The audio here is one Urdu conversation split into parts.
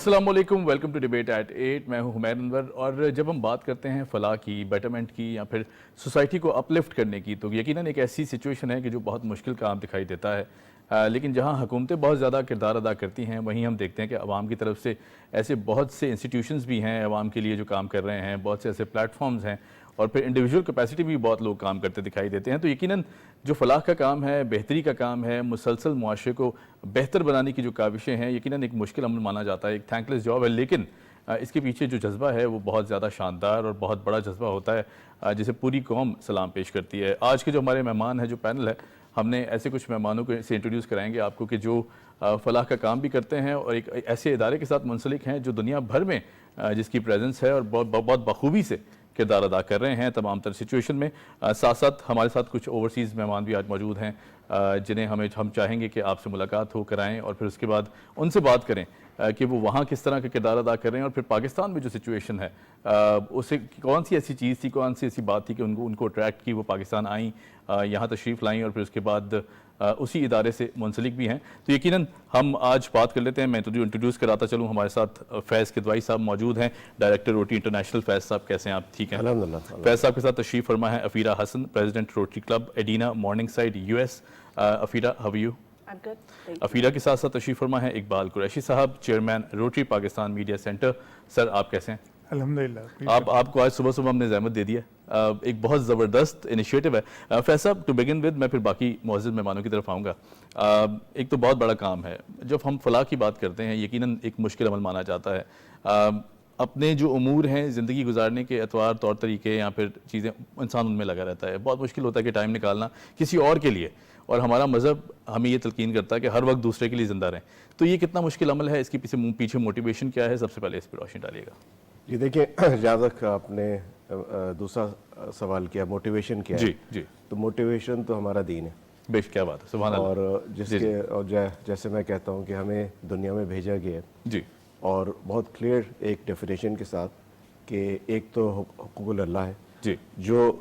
السلام علیکم، ویلکم ٹو ڈیبیٹ ایٹ 8. میں ہوں حمید انور. اور جب ہم بات کرتے ہیں فلاح کی، بیٹرمنٹ کی یا پھر سوسائٹی کو اپ لفٹ کرنے کی، تو یقیناً ایک ایسی سچویشن ہے کہ جو بہت مشکل کام دکھائی دیتا ہے. لیکن جہاں حکومتیں بہت زیادہ کردار ادا کرتی ہیں، وہیں ہم دیکھتے ہیں کہ عوام کی طرف سے ایسے بہت سے انسٹیٹیوشنز بھی ہیں عوام کے لیے جو کام کر رہے ہیں، بہت سے ایسے پلیٹ فارمز ہیں، اور پھر انڈیویجول کیپیسٹی بھی بہت لوگ کام کرتے دکھائی دیتے ہیں. تو یقیناً جو فلاح کا کام ہے، بہتری کا کام ہے، مسلسل معاشرے کو بہتر بنانے کی جو کاوشیں ہیں، یقیناً ایک مشکل عمل مانا جاتا ہے، ایک تھینک لیس جاب ہے. لیکن اس کے پیچھے جو جذبہ ہے وہ بہت زیادہ شاندار اور بہت بڑا جذبہ ہوتا ہے، جسے پوری قوم سلام پیش کرتی ہے. آج کے جو ہمارے مہمان ہیں، جو پینل ہے، ہم نے ایسے کچھ مہمانوں کو سے انٹروڈیوس کرائیں گے آپ کو کہ جو فلاح کا کام بھی کرتے ہیں اور ایک ایسے ادارے کے ساتھ منسلک ہیں جو دنیا بھر میں جس کی پریزنس ہے اور بہت بخوبی سے کردار ادا کر رہے ہیں تمام تر سچویشن میں. ساتھ ساتھ ہمارے ساتھ کچھ اوورسیز مہمان بھی آج موجود ہیں جنہیں ہم چاہیں گے کہ آپ سے ملاقات ہو کرائیں اور پھر اس کے بعد ان سے بات کریں کہ وہ وہاں کس طرح کا کردار ادا کر رہے ہیں، اور پھر پاکستان میں جو سچویشن ہے اسے کون سی ایسی چیز تھی، کون سی ایسی بات تھی کہ ان کو اٹریکٹ کی، وہ پاکستان آئیں، یہاں تشریف لائیں اور پھر اس کے بعد اسی ادارے سے منسلک بھی ہیں. تو یقیناً ہم آج بات کر لیتے ہیں. میں انٹروڈیوس کراتا چلوں. ہمارے ساتھ فیض کدوائی صاحب موجود ہیں، ڈائریکٹر روٹری انٹرنیشنل. فیض صاحب کیسے ہیں آپ؟ ٹھیک ہیں الحمدللہ. فیض صاحب کے ساتھ تشریف فرما ہے Afira Hasan, president rotary club Edina morning side US. Afira, how are you? Afira کے ساتھ ساتھ تشریف فرما ہے Iqbal Qureshi sahib, chairman rotary Pakistan media centre. Sir آپ کیسے ہیں؟ الحمدللہ. آپ کو آج صبح ہم نے زحمت دے دیا. ایک بہت زبردست انیشیٹو ہے. فیض صاحب، ٹو بگن ود، میں پھر باقی معزز مہمانوں کی طرف آؤں گا. ایک تو بہت بڑا کام ہے. جب ہم فلاح کی بات کرتے ہیں، یقیناً ایک مشکل عمل مانا جاتا ہے. اپنے جو امور ہیں زندگی گزارنے کے اطوار، طور طریقے یا پھر چیزیں، انسان ان میں لگا رہتا ہے. بہت مشکل ہوتا ہے کہ ٹائم نکالنا کسی اور کے لیے، اور ہمارا مذہب ہمیں یہ تلقین کرتا ہے کہ ہر وقت دوسرے کے لیے زندہ رہیں. تو یہ کتنا مشکل عمل ہے؟ اس کے پیچھے موٹیویشن کیا ہے؟ سب سے پہلے اس پہ روشنی ڈالیے گا. یہ دیکھیں، جہاں تک آپ نے دوسرا سوال کیا، موٹیویشن کیا ہے. جی. تو موٹیویشن تو ہمارا دین ہے. بیش، کیا بات ہے، سبحان اللہ. اور جیسے میں کہتا ہوں کہ ہمیں دنیا میں بھیجا گیا ہے جی، اور بہت کلیئر ایک ڈیفینیشن کے ساتھ کہ ایک تو حقوق اللہ ہے جی،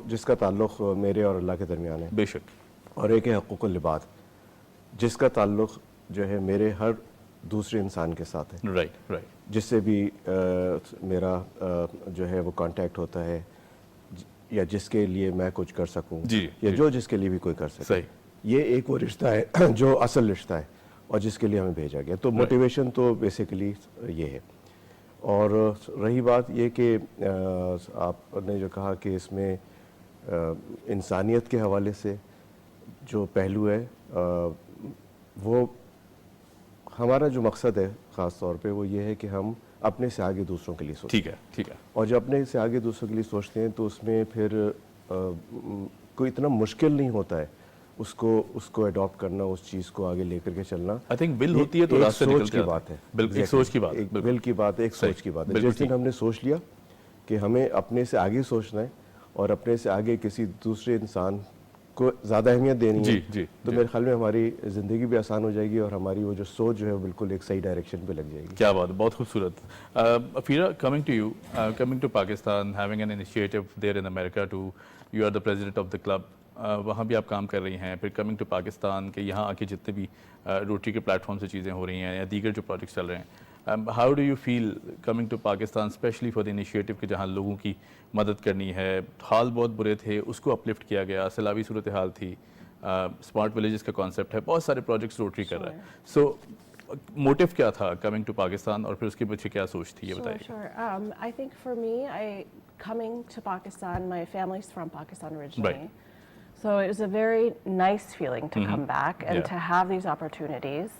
جس کا تعلق میرے اور اللہ کے درمیان ہے، بے شک. اور ایک ہے حقوق العباد جس کا تعلق جو ہے میرے ہر دوسرے انسان کے ساتھ ہے. رائٹ. جس سے بھی میرا جو ہے وہ کانٹیکٹ ہوتا ہے، یا جس کے لیے میں کچھ کر سکوں، یا جو جس کے لیے بھی کوئی کر سکے. صحیح. یہ ایک وہ رشتہ ہے جو اصل رشتہ ہے اور جس کے لیے ہمیں بھیجا گیا. تو موٹیویشن تو بیسیکلی یہ ہے. اور رہی بات یہ کہ آپ نے جو کہا کہ اس میں انسانیت کے حوالے سے جو پہلو ہے، وہ ہمارا جو مقصد ہے خاص طور پہ وہ یہ ہے کہ ہم اپنے سے آگے دوسروں کے لیے سوچیں. ٹھیک ہے. اور جب اپنے سے آگے دوسروں کے لیے سوچتے ہیں تو اس میں پھر کوئی اتنا مشکل نہیں ہوتا ہے اس کو اڈاپٹ کرنا، اس چیز کو آگے لے کر کے چلنا. آئی تھنک ول ہوتی ہے تو راستے نکلتے ہیں. سوچ کی بات ہے. ایک سوچ کی بات، ایک ول کی بات ہے، ایک سوچ کی بات ہے. جس دن ہم نے سوچ لیا کہ ہمیں اپنے سے آگے سوچنا ہے اور اپنے سے آگے کسی دوسرے انسان کو زیادہ اہمیت دینی ہے، تو میرے خیال میں ہماری زندگی بھی آسان ہو جائے گی اور ہماری وہ جو سوچ جو ہے بالکل ایک صحیح ڈائریکشن پہ لگ جائے گی. کیا بات ہے، بہت خوبصورت. Afira, coming to you, coming to Pakistan, having an initiative there in America too, you are the president of the club, وہاں بھی آپ کام کر رہی ہیں. پھر کمنگ ٹو پاکستان کہ یہاں آ کے جتنے بھی روٹری کے پلیٹ فارم سے چیزیں ہو رہی ہیں یا دیگر جو پروجیکٹس چل رہے ہیں، how do you feel coming to Pakistan especially for the initiative کہ جہاں لوگوں کی مدد کرنی ہے؟ حال بہت برے تھے، اس کو اپلفٹ کیا گیا، سیلابی صورتحال تھی، اسمارٹ ولیجز کا کانسیپٹ ہے، بہت سارے پروجیکٹس روٹری کر رہا ہے. سو موٹیو کیا تھا کمنگ ٹو پاکستان، اور پھر اس کے پیچھے کیا سوچ تھی، یہ بتائیے. Sure. I think for me, coming to Pakistan, my family's from Pakistan originally. Right. So it was a very nice feeling to come back and to have these opportunities.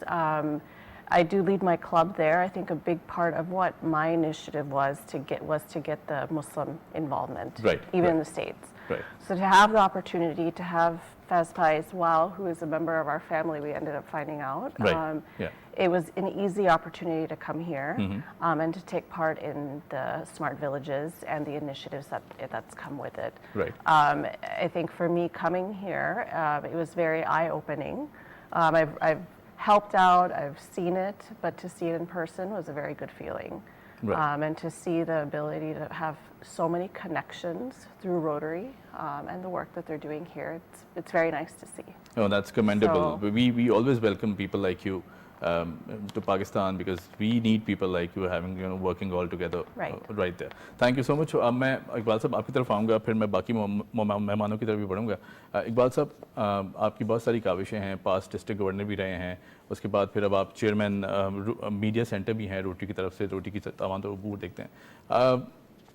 I do lead my club there. I think a big part of what my initiative was to get the Muslim involvement, even in the States. Right. So to have the opportunity to have Faz Pais Wal, who is a member of our family, we ended up finding out. It was an easy opportunity to come here and to take part in the smart villages and the initiatives that's come with it. Right. I think for me coming here, it was very eye-opening. I've helped out, I've seen it, but to see it in person was a very good feeling. Right. And to see the ability to have so many connections through Rotary and the work that they're doing here, it's very nice to see. Oh, that's commendable. So, we always welcome people like you to Pakistan, because we need people like you having, you know, working all together right there. Thank you so much. اب میں اقبال صاحب آپ کی طرف آؤں گا, پھر میں باقی مہمانوں کی طرف بھی بڑھوں گا. اقبال صاحب, آپ کی بہت ساری کاوشیں ہیں, پاس ڈسٹرکٹ گورنر بھی رہے ہیں, اس کے بعد پھر اب آپ چیئرمین میڈیا سینٹر بھی ہیں روٹری کی طرف سے, روٹری کی تمام تو عبور دیکھتے ہیں.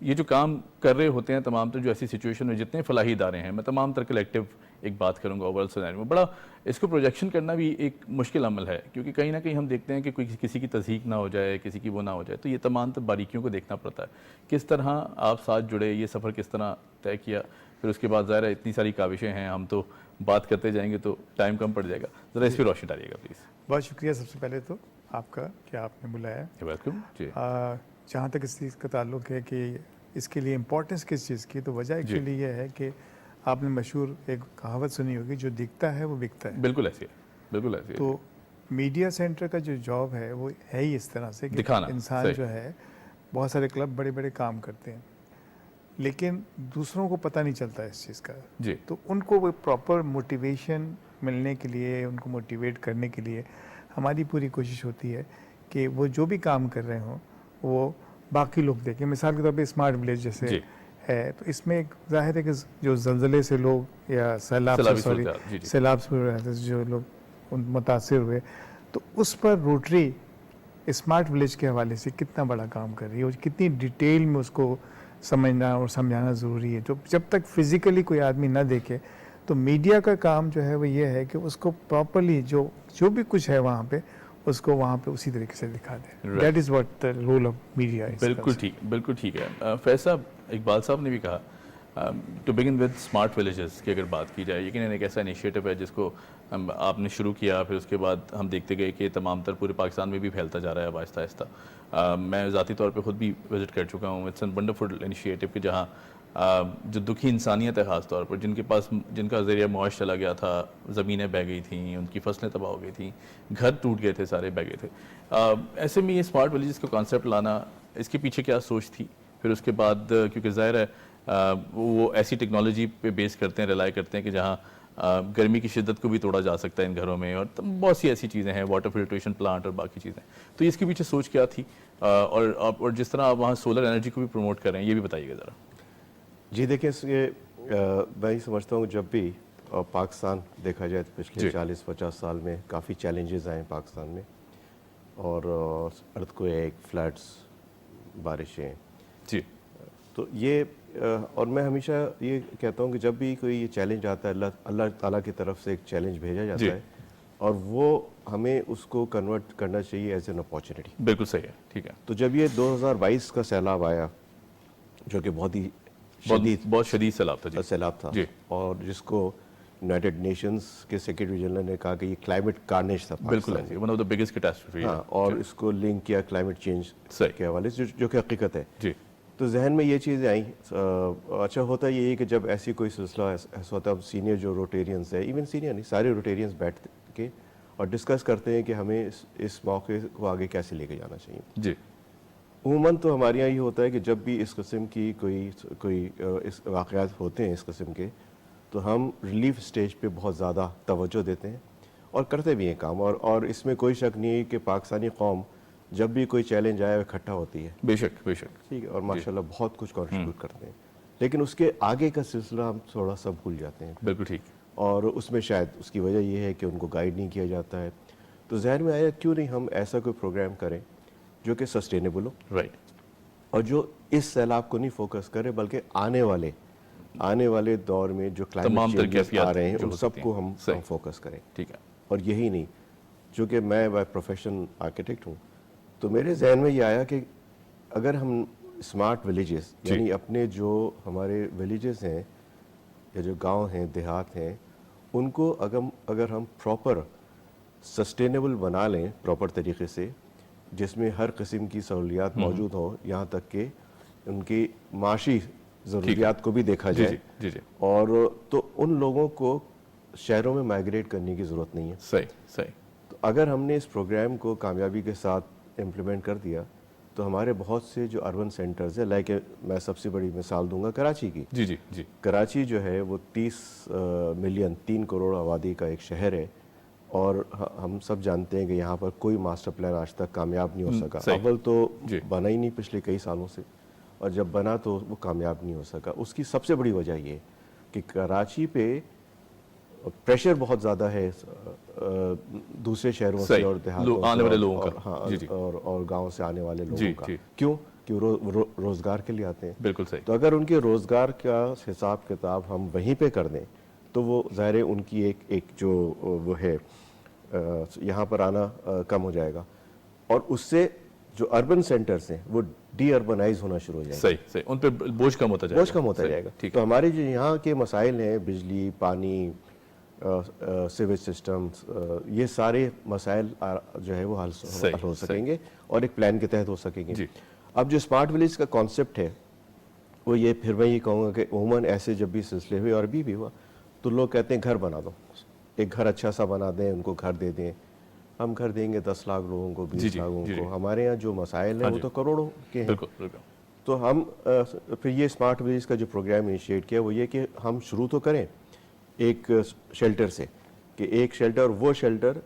یہ جو کام کر رہے ہوتے ہیں تمام تر جو ایسی سچویشن میں جتنے فلاحی ادارے ہیں, میں تمام تر کلیکٹیو ایک بات کروں گا اوورال سینیریو میں, بڑا اس کو پروجیکشن کرنا بھی ایک مشکل عمل ہے, کیونکہ کہیں نہ کہیں ہم دیکھتے ہیں کہ کوئی کسی کی تصدیق نہ ہو جائے, کسی کی وہ نہ ہو جائے, تو یہ تمام تر باریکیوں کو دیکھنا پڑتا ہے. کس طرح آپ ساتھ جڑے, یہ سفر کس طرح طے کیا, پھر اس کے بعد ظاہر ہے اتنی ساری کاوشیں ہیں, ہم تو بات کرتے جائیں گے تو ٹائم کم پڑ جائے گا, ذرا اس پہ روشنی ڈالیے گا پلیز. بہت شکریہ سب سے پہلے تو آپ کا کہ آپ نے بلایا. ویلکم. جی, جہاں تک اس چیز کا تعلق ہے کہ اس کے لیے امپورٹنس کس چیز کی, تو وجہ ایکچولی یہ ہے کہ آپ نے مشہور ایک کہاوت سنی ہوگی, جو دکھتا ہے وہ بکتا ہے. بالکل ایسی ہے, بالکل ایسی ہے. تو میڈیا سینٹر کا جو جاب ہے وہ ہے ہی اس طرح سے کہ انسان جو ہے, بہت سارے کلب بڑے بڑے کام کرتے ہیں لیکن دوسروں کو پتہ نہیں چلتا اس چیز کا. جی, تو ان کو وہ پراپر موٹیویشن ملنے کے لیے, ان کو موٹیویٹ کرنے کے لیے ہماری پوری کوشش ہوتی ہے کہ وہ جو بھی کام کر رہے ہوں وہ باقی لوگ دیکھیں. مثال کے طور پہ اسمارٹ ولیج جیسے ہے, تو اس میں ایک ظاہر ہے کہ جو زلزلے سے لوگ یا سیلاب سے جو لوگ متاثر ہوئے, تو اس پر روٹری اسمارٹ ولیج کے حوالے سے کتنا بڑا کام کر رہی ہے, اور کتنی ڈیٹیل میں اس کو سمجھنا اور سمجھانا ضروری ہے. جب تک فزیکلی کوئی آدمی نہ دیکھے, تو میڈیا کا کام جو ہے وہ یہ ہے کہ اس کو پراپرلی جو بھی کچھ ہے وہاں پہ, اس کو وہاں پہ اسی طریقے سے دکھا دیں. That is what the role of media. بالکل ٹھیک, بالکل ٹھیک ہے. فیض صاحب, اقبال صاحب نے بھی کہا to begin with smart villages کی اگر بات کی جائے, یقیناً ایک ایسا انیشیٹو ہے جس کو آپ نے شروع کیا, پھر اس کے بعد ہم دیکھتے گئے کہ تمام تر پورے پاکستان میں بھی پھیلتا جا رہا ہے اب آہستہ آہستہ. میں ذاتی طور پہ خود بھی وزٹ کر چکا ہوں. اٹس این ونڈرفل انیشیٹو کہ جہاں جو دکھی انسانیت ہے خاص طور پر, جن کا ذریعہ معاش چلا گیا تھا, زمینیں بہہ گئی تھیں, ان کی فصلیں تباہ ہو گئی تھیں, گھر ٹوٹ گئے تھے, سارے بہہ گئے تھے. ایسے میں یہ اسمارٹ ولیجز کا کانسیپٹ لانا, اس کے پیچھے کیا سوچ تھی؟ پھر اس کے بعد کیونکہ ظاہر ہے وہ ایسی ٹیکنالوجی پہ بیس کرتے ہیں, ریلائی کرتے ہیں کہ جہاں گرمی کی شدت کو بھی توڑا جا سکتا ہے ان گھروں میں, اور بہت سی ایسی چیزیں ہیں, واٹر فلٹریشن پلانٹ اور باقی چیزیں. تو اس کے پیچھے سوچ کیا تھی, اور جس طرح آپ وہاں سولر انرجی کو بھی پروموٹ کر رہے ہیں, یہ بھی بتائیے گا ذرا. جی دیکھیں, میں یہ سمجھتا ہوں جب بھی پاکستان دیکھا جائے تو پچھلے 40-50 سال میں کافی چیلنجز آئے پاکستان میں, اور ارتھکویک, فلڈس, بارشیں. جی, تو یہ اور میں ہمیشہ یہ کہتا ہوں کہ جب بھی کوئی یہ چیلنج آتا ہے, اللہ تعالیٰ کی طرف سے ایک چیلنج بھیجا جاتا ہے, اور وہ ہمیں اس کو کنورٹ کرنا چاہیے ایز این اپارچونیٹی. بالکل صحیح ہے, ٹھیک ہے. تو جب یہ 2022 کا سیلاب آیا, جو کہ بہت شدید سیلاب تھا, اور جس کو یونائٹڈ نیشنز کے سیکرٹری جنرل نے کہا کہ یہ کلائمیٹ کارنیج تھا, بالکل ون آف دی بگیسٹ کیٹاسٹروفی, اور اس کو لنک کیا کلائمیٹ چینج کے حوالے سے, جو کہ حقیقت ہے. جی, تو ذہن میں یہ چیزیں آئیں. اچھا ہوتا یہ ہے کہ جب ایسی کوئی سلسلہ ایسا ہوتا ہے, اب سینئر جو روٹیرینس ہے, ایون سینئر نہیں, سارے روٹیرینس بیٹھ کے اور ڈسکس کرتے ہیں کہ ہمیں اس موقع کو آگے کیسے لے کے جانا چاہیے. جی, عموماً تو ہمارے یہاں یہ ہوتا ہے کہ جب بھی اس قسم کی کوئی اس واقعات ہوتے ہیں اس قسم کے, تو ہم ریلیف سٹیج پہ بہت زیادہ توجہ دیتے ہیں اور کرتے بھی ہیں کام. اور اس میں کوئی شک نہیں ہے کہ پاکستانی قوم جب بھی کوئی چیلنج آئے وہ اکٹھا ہوتی ہے. بے شک, بے شک. ٹھیک ہے, اور ماشاءاللہ بہت کچھ کنٹریبیوٹ کرتے ہیں, لیکن اس کے آگے کا سلسلہ ہم تھوڑا سا بھول جاتے ہیں. بالکل ٹھیک. اور اس میں شاید اس کی وجہ یہ ہے کہ ان کو گائیڈ نہیں کیا جاتا ہے. تو ذہن میں آیا کیوں نہیں ہم ایسا کوئی پروگرام کریں جو کہ سسٹینیبل ہو, رائٹ, اور جو اس سیلاب کو نہیں فوکس کرے بلکہ آنے والے دور میں جو کلائمیٹ چینجز آ رہے ہیں ان سب کو ہم فوکس کریں. ٹھیک ہے. اور یہی نہیں, چونکہ میں بائی پروفیشن آرکیٹیکٹ ہوں, تو میرے ذہن میں یہ آیا کہ اگر ہم اسمارٹ ولیجز, یعنی اپنے جو ہمارے ولیجز ہیں یا جو گاؤں ہیں, دیہات ہیں, ان کو اگر ہم پراپر سسٹینیبل بنا لیں پراپر طریقے سے, جس میں ہر قسم کی سہولیات موجود ہوں, یہاں تک کہ ان کی معاشی ضروریات کو بھی دیکھا جائے, اور تو ان لوگوں کو شہروں میں مائگریٹ کرنے کی ضرورت نہیں ہے. صحیح. تو اگر ہم نے اس پروگرام کو کامیابی کے ساتھ امپلیمنٹ کر دیا, تو ہمارے بہت سے جو اربن سینٹرز ہیں, لائک میں سب سے بڑی مثال دوں گا کراچی کی. کراچی جو ہے وہ 30 ملین 3 کروڑ آبادی کا ایک شہر ہے, اور ہم سب جانتے ہیں کہ یہاں پر کوئی ماسٹر پلان آج تک کامیاب نہیں ہو سکا. اول تو بنا ہی نہیں پچھلے کئی سالوں سے, اور جب بنا تو وہ کامیاب نہیں ہو سکا. اس کی سب سے بڑی وجہ یہ ہے کہ کراچی پہ پریشر بہت زیادہ ہے دوسرے شہروں سے اور دیہاتوں سے اور گاؤں سے آنے والے لوگوں کا. کیوں؟ کہ وہ روزگار کے لیے آتے ہیں. بالکل صحیح. تو اگر ان کے روزگار کا حساب کتاب ہم وہیں پہ کر دیں تو وہ ظاہر ہے ان کی ایک جو وہ ہے یہاں پر آنا کم ہو جائے گا, اور اس سے جو اربن سینٹرز ہیں وہ ڈی اربنائز ہونا شروع ہو جائیں گے. صحیح, ان پہ بوجھ کم ہوتا جائے گا. تو ہمارے جو یہاں کے مسائل ہیں, بجلی, پانی, سیویج سسٹم, یہ سارے مسائل جو ہے وہ حل ہو سکیں گے اور ایک پلان کے تحت ہو سکیں گے. اب جو اسمارٹ ولیج کا کانسیپٹ ہے وہ یہ, پھر میں یہ کہوں گا کہ عموماً ایسے جب بھی سلسلے ہوئے اور بھی ہوا تو لوگ کہتے ہیں گھر بنا دو, ایک گھر اچھا سا بنا دیں, ان کو گھر دے دیں. ہم گھر دیں گے 10 لاکھ لوگوں کو, 20 لاکھ لوگوں کو. ہمارے یہاں جو مسائل ہیں وہ تو کروڑوں کے ہیں. تو ہم پھر یہ اسمارٹ ولیج کا جو پروگرام انیشیٹ کیا وہ یہ کہ ہم شروع تو کریں ایک شیلٹر سے, کہ ایک شیلٹر وہ شیلٹر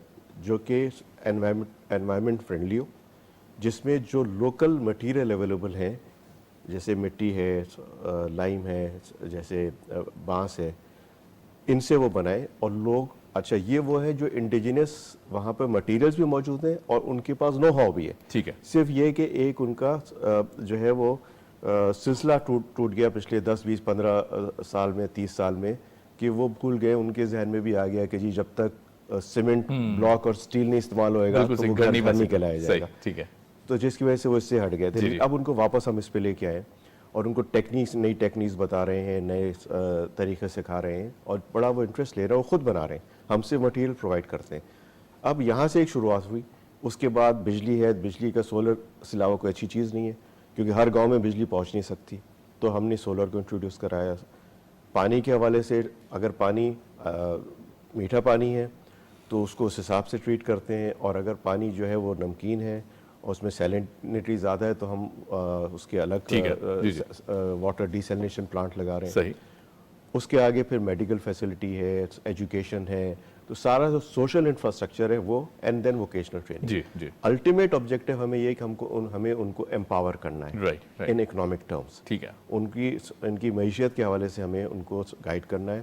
جو کہ انوائرمنٹ فرینڈلی ہو, جس میں جو لوکل مٹیریل اویلیبل ہیں جیسے مٹی ہے, لائم ہے, جیسے بانس ہے, ان سے وہ بنائیں. اور لوگ اچھا یہ وہ ہے جو انڈیجنس وہاں پہ مٹیریلز بھی موجود ہیں اور ان کے پاس نو ہاؤ بھی ہے. ٹھیک ہے. صرف یہ کہ ایک ان کا جو ہے وہ سلسلہ ٹوٹ گیا پچھلے 10 20 15 سال میں, 30 سال میں, کہ وہ بھول گئے, ان کے ذہن میں بھی آ گیا کہ جی جب تک سیمنٹ بلاک اور سٹیل نہیں استعمال ہوئے گا تو وہ گھر نہیں کہلایا جائے گا. ٹھیک ہے. تو جس کی وجہ سے وہ اس سے ہٹ گئے تھے. اب ان کو واپس ہم اس پہ لے کے آئے اور ان کو نئی ٹیکنیکس بتا رہے ہیں, نئے طریقے سکھا رہے ہیں, اور بڑا وہ انٹرسٹ لے رہے ہیں, وہ خود بنا رہے ہیں, ہم سے مٹیریل پرووائڈ کرتے ہیں. اب یہاں سے ایک شروعات ہوئی. اس کے بعد بجلی ہے, بجلی کا سولر اس علاوہ کوئی اچھی چیز نہیں ہے کیونکہ ہر گاؤں میں بجلی پہنچ نہیں سکتی, تو ہم نے سولر کو انٹروڈیوس کرایا. پانی کے حوالے سے اگر پانی میٹھا پانی ہے تو اس کو اس حساب سے ٹریٹ کرتے ہیں, اور اگر پانی جو ہے وہ نمکین ہے اور اس میں سیلنٹی زیادہ ہے تو ہم اس کے الگ واٹر ڈیسیلنیشن پلانٹ لگا رہے ہیں. صحیح. اس کے آگے پھر میڈیکل فیسلٹی ہے, ایجوکیشن ہے, تو سارا جو سوشل انفراسٹرکچر ہے وہ, and then vocational training. Ultimate objective ہمیں یہ کہ ہمیں ان کو امپاور کرنا ہے ان اکنامک ٹرمز. ٹھیک ہے. ان کی معیشت کے حوالے سے ہمیں ان کو گائیڈ کرنا ہے,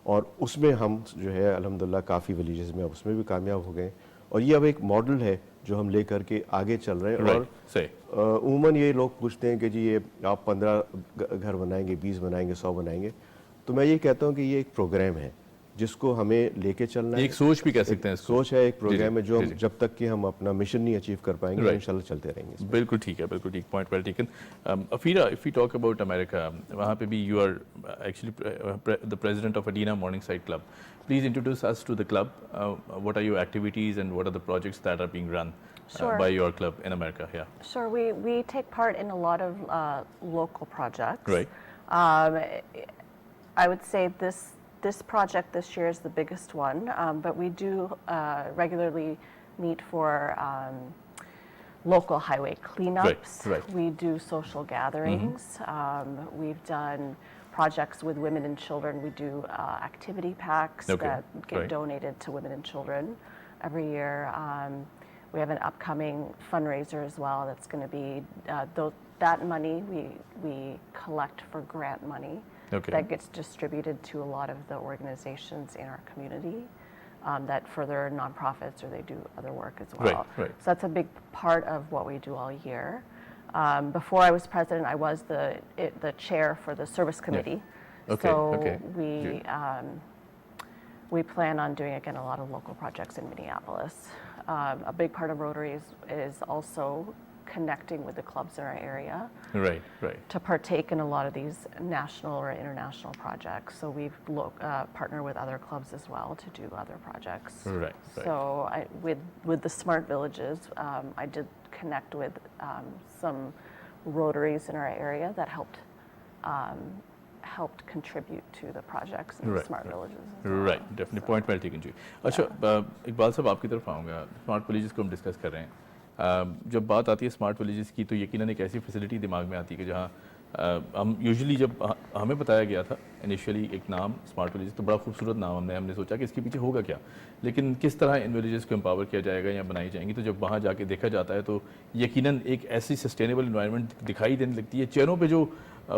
اور اس میں ہم جو ہے الحمدللہ کافی ولیجز میں اب اس میں بھی کامیاب ہو گئے. اور یہ اب ایک ماڈل ہے جو ہم لے کر کے آگے چل رہے ہیں. اور عموماً یہ لوگ پوچھتے ہیں کہ جی یہ آپ 15 گھر بنائیں گے, 20 بنائیں گے, 100 بنائیں گے, تو میں یہ کہتا ہوں کہ یہ ایک پروگرام ہے جس کو ہمیں لے کے چلنا ہے. ایک سوچ بھی کہہ سکتے ہیں, سوچ ہے, ایک پروگرام ہے جو جب تک کہ ہم اپنا مشن نہیں اچیو کر پائیں گے انشاءاللہ چلتے رہیں گے. بالکل ٹھیک ہے, بالکل ٹھیک, point well taken. Afira, if you talk about America, وہاں پہ بھی you are actually the president of Adina Morningside Club. Please introduce us to the club. What are your activities and what are the projects that are being run by your club in America? Yeah. Sure. We take part in a lot of local projects. Right. I would say this project this year is the biggest one, but we do regularly meet for local highway cleanups. Right. We do social gatherings. We've done projects with women and children. We do activity packs that get donated to women and children every year. We have an upcoming fundraiser as well that's going to be that money we collect for grant money that gets distributed to a lot of the organizations in our community that further nonprofits, or they do other work as well. Right. So that's a big part of what we do all year. Before I was president, I was the chair for the service committee. We plan on doing again a lot of local projects in Minneapolis. A big part of Rotary is also connecting with the clubs in our area. Right. To partake in a lot of these national or international projects. So we've partnered with other clubs as well to do other projects. Right. So with the Smart Villages, I did connect with some Rotaries in our area that helped contribute to the projects in the Smart Villages as well. Right, definitely. Point well taken جی. اچھا اقبال صاحب, آپ کی طرف آؤں گا. اسمارٹ ولیجز کو ہم ڈسکس کر رہے ہیں. جب بات آتی ہے اسمارٹ ولیجز کی تو یقیناً ایک ایسی فیسلٹی دماغ میں آتی ہے کہ جہاں ہم یوزلی جب ہمیں بتایا گیا تھا انیشیلی ایک نام اسمارٹ ولیجز، تو بڑا خوبصورت نام ہم نے سوچا کہ اس کے پیچھے ہوگا کیا، لیکن کس طرح ان ولیجز کو امپاور کیا جائے گا یا بنائی جائیں گی. تو جب وہاں جا کے دیکھا جاتا ہے تو یقیناً ایک ایسی سسٹینیبل انوائرمنٹ دکھائی دینے لگتی ہے. چہروں پہ جو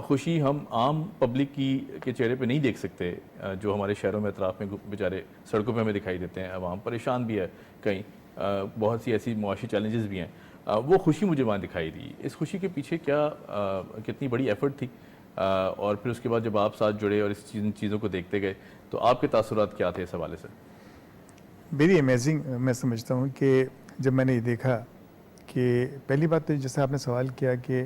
خوشی ہم عام پبلک کے چہرے پہ نہیں دیکھ سکتے، جو ہمارے شہروں میں اطراف میں بیچارے سڑکوں پہ ہمیں دکھائی دیتے ہیں. عوام پریشان بھی ہے، کہیں بہت سی ایسی معاشی چیلنجز بھی ہیں. وہ خوشی مجھے وہاں دکھائی دی. اس خوشی کے پیچھے کتنی بڑی ایفرٹ تھی، اور پھر اس کے بعد جب آپ ساتھ جڑے اور اس چیزوں کو دیکھتے گئے تو آپ کے تاثرات کیا تھے اس حوالے سے؟ Very amazing. میں سمجھتا ہوں کہ جب میں نے یہ دیکھا کہ پہلی بات تو جیسے آپ نے سوال کیا کہ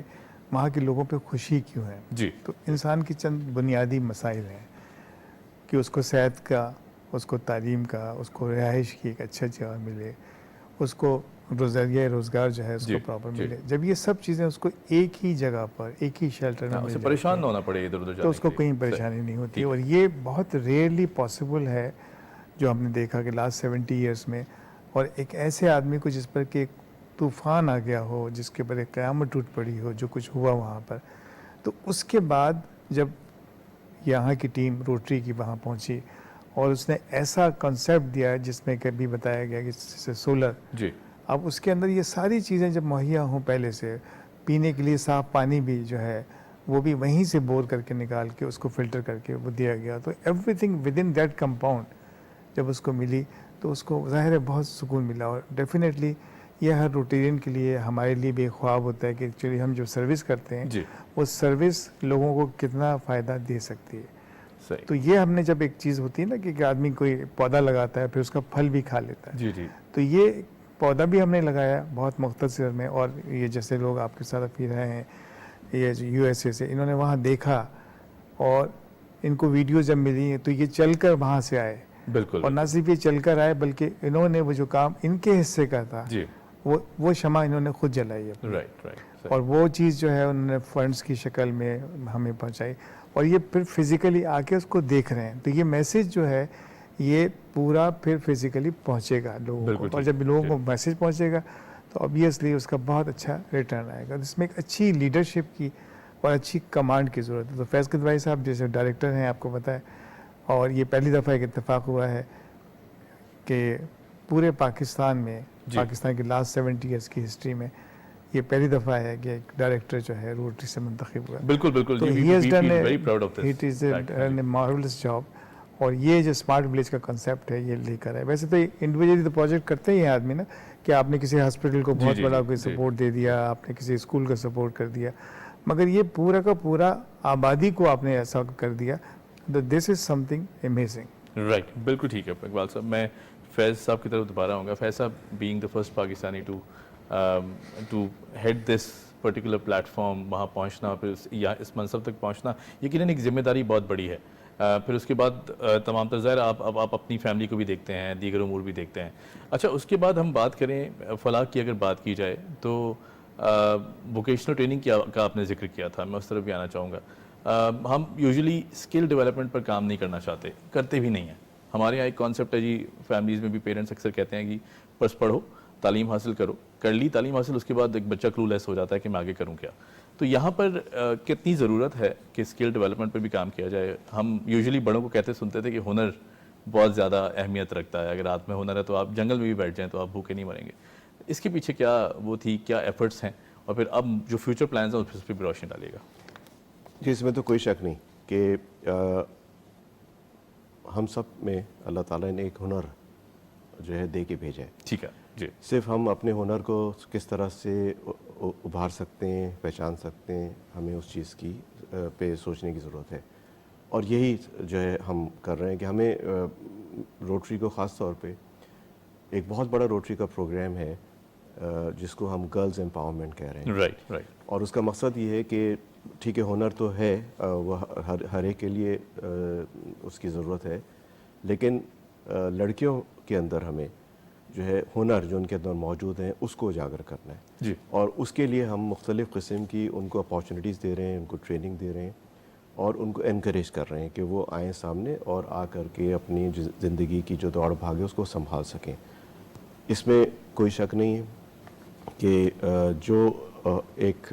وہاں کے لوگوں پہ خوشی کیوں ہے، جی. تو انسان کی چند بنیادی مسائل ہیں کہ اس کو صحت کا، اس کو تعلیم کا، اس کو رہائش کی ایک اچھا جگہ ملے، اس کو روزگار جو ہے اس کو پراپر ملے. جب یہ سب چیزیں اس کو ایک ہی جگہ پر ایک ہی شیلٹر میں مل پریشان نہ ہونا پڑے ادھر ادھر، تو اس کو کوئی پریشانی نہیں ہوتی. اور یہ بہت ریئرلی پاسبل ہے جو ہم نے دیکھا کہ لاسٹ 70 ایئرس میں. اور ایک ایسے آدمی کو جس پر کہ ایک طوفان آ گیا ہو، جس کے پر ایک قیامت ٹوٹ پڑی ہو، جو کچھ ہوا وہاں پر، تو اس کے بعد جب یہاں کی ٹیم روٹری کی وہاں پہنچی اور اس نے ایسا کنسیپٹ دیا جس میں کبھی بتایا گیا کہ سولر، جی. اب اس کے اندر یہ ساری چیزیں جب مہیا ہوں پہلے سے، پینے کے لیے صاف پانی بھی جو ہے وہ بھی وہیں سے بور کر کے نکال کے اس کو فلٹر کر کے وہ دیا گیا. تو every thing with in that compound جب اس کو ملی تو اس کو ظاہر ہے بہت سکون ملا. اور ڈیفینیٹلی یہ ہر روٹیرین کے لیے، ہمارے لیے بھی ایک خواب ہوتا ہے کہ ایکچولی ہم جو سروس کرتے ہیں وہ سروس لوگوں کو کتنا فائدہ دے سکتی ہے. تو یہ ہم نے جب ایک چیز ہوتی ہے نا کہ ایک آدمی کوئی پودا لگاتا ہے پھر اس کا پھل بھی کھا لیتا ہے، جی جی. تو یہ پودا بھی ہم نے لگایا بہت مختصر میں. اور یہ جیسے لوگ آپ کے ساتھ ابھی رہے ہیں یہ USA سے، انہوں نے وہاں دیکھا اور ان کو ویڈیوز جب ملی تو یہ چل کر وہاں سے آئے. بالکل. اور نہ صرف یہ چل کر آئے بلکہ انہوں نے وہ جو کام ان کے حصے کا تھا جی. وہ شمع انہوں نے خود جلائی ہے. رائٹ. اور وہ چیز جو ہے انہوں نے فنڈس کی شکل میں ہمیں پہنچائی اور یہ پھر فزیکلی آ کے اس کو دیکھ رہے ہیں. تو یہ میسیج جو ہے یہ پورا پھر فزیکلی پہنچے گا لوگوں کو، اور جب لوگوں کو میسیج پہنچے گا تو obviously اس کا بہت اچھا ریٹرن آئے گا. اس میں ایک اچھی لیڈرشپ کی اور اچھی کمانڈ کی ضرورت ہے. تو فیض قدوائی صاحب جیسے ڈائریکٹر ہیں آپ کو پتہ ہے، اور یہ پہلی دفعہ ایک اتفاق ہوا ہے کہ پورے پاکستان میں پاکستان کی لاسٹ 70 ایئرس کی ہسٹری میں یہ پہلی دفعہ ہے کہ ایک ڈائریکٹر جو ہے روٹری سے منتخب ہوا. بالکل بالکل. تو he has done a marvelous job. اور یہ جو اسمارٹ ولیج کا کنسیپٹ ہے یہ لے کر ہے. ویسے تو انڈیویجلی تو پروجیکٹ کرتے ہی ہیں آدمی نا، کہ آپ نے کسی ہاسپٹل کو بہت بڑا کوئی سپورٹ دے دیا، آپ نے کسی اسکول کا سپورٹ کر دیا، مگر یہ پورا کا پورا آبادی کو آپ نے ایسا کر دیا. دس از سم تھنگ امیزنگ. رائٹ. بالکل ٹھیک ہے اقبال صاحب. میں فیض صاحب کی طرف دوبارہ آؤں گا. فیض صاحب being the first Pakistani to head this particular platform, وہاں پہنچنا، پھر اس منصب تک پہنچنا یقیناً ایک ذمہ داری بہت بڑی ہے. پھر اس کے بعد تمام ظاہر آپ اپنی فیملی کو بھی دیکھتے ہیں، دیگر امور بھی دیکھتے ہیں. اچھا، اس کے بعد ہم بات کریں فلاح کی، اگر بات کی جائے تو ووکیشنل ٹریننگ کا آپ نے ذکر کیا تھا، میں اس طرف بھی آنا چاہوں گا. ہم یوزلی اسکل ڈیولپمنٹ پر کام نہیں کرنا چاہتے، کرتے بھی نہیں ہیں. ہمارے یہاں ایک کانسیپٹ ہے جی، فیملیز میں بھی پیرنٹس اکثر کہتے ہیں کہ بس پڑھو، تعلیم حاصل کرو، کر لی تعلیم حاصل، اس کے بعد ایک بچہ کلو لیس ہو جاتا ہے کہ میں آگے کروں کیا. تو یہاں پر کتنی ضرورت ہے کہ اسکل ڈیولپمنٹ پہ بھی کام کیا جائے. ہم یوزلی بڑوں کو کہتے سنتے تھے کہ ہنر بہت زیادہ اہمیت رکھتا ہے، اگر ہاتھ میں ہنر ہے تو آپ جنگل میں بھی بیٹھ جائیں تو آپ بھوکے نہیں مریں گے. اس کے پیچھے کیا وہ تھی، کیا ایفرٹس ہیں، اور پھر اب جو فیوچر پلانز ہیں اس پہ بھی روشنی ڈالیے گا. جی، اس میں تو کوئی شک نہیں کہ ہم سب میں اللہ تعالیٰ نے ایک ہنر جو ہے دے کے بھیجا ہے. ٹھیک ہے جی. صرف ہم اپنے ہنر کو کس طرح سے ابھار سکتے ہیں، پہچان سکتے ہیں، ہمیں اس چیز کی پہ سوچنے کی ضرورت ہے. اور یہی جو ہے ہم کر رہے ہیں کہ ہمیں روٹری کو خاص طور پہ ایک بہت بڑا روٹری کا پروگرام ہے جس کو ہم گرلز امپاورمنٹ کہہ رہے ہیں. Right right. اور اس کا مقصد یہ ہے کہ ٹھیک ہے ہنر تو ہے، وہ ہر ایک کے لیے اس کی ضرورت ہے، لیکن لڑکیوں کے اندر ہمیں جو ہے ہنر جو ان کے اندر موجود ہیں اس کو اجاگر کرنا ہے. جی. اور اس کے لیے ہم مختلف قسم کی ان کو اپارچونیٹیز دے رہے ہیں، ان کو ٹریننگ دے رہے ہیں اور ان کو انکریج کر رہے ہیں کہ وہ آئیں سامنے اور آ کر کے اپنی زندگی کی جو دوڑ بھاگ ہے اس کو سنبھال سکیں. اس میں کوئی شک نہیں ہے کہ جو ایک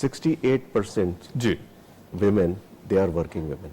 68% women they are working women।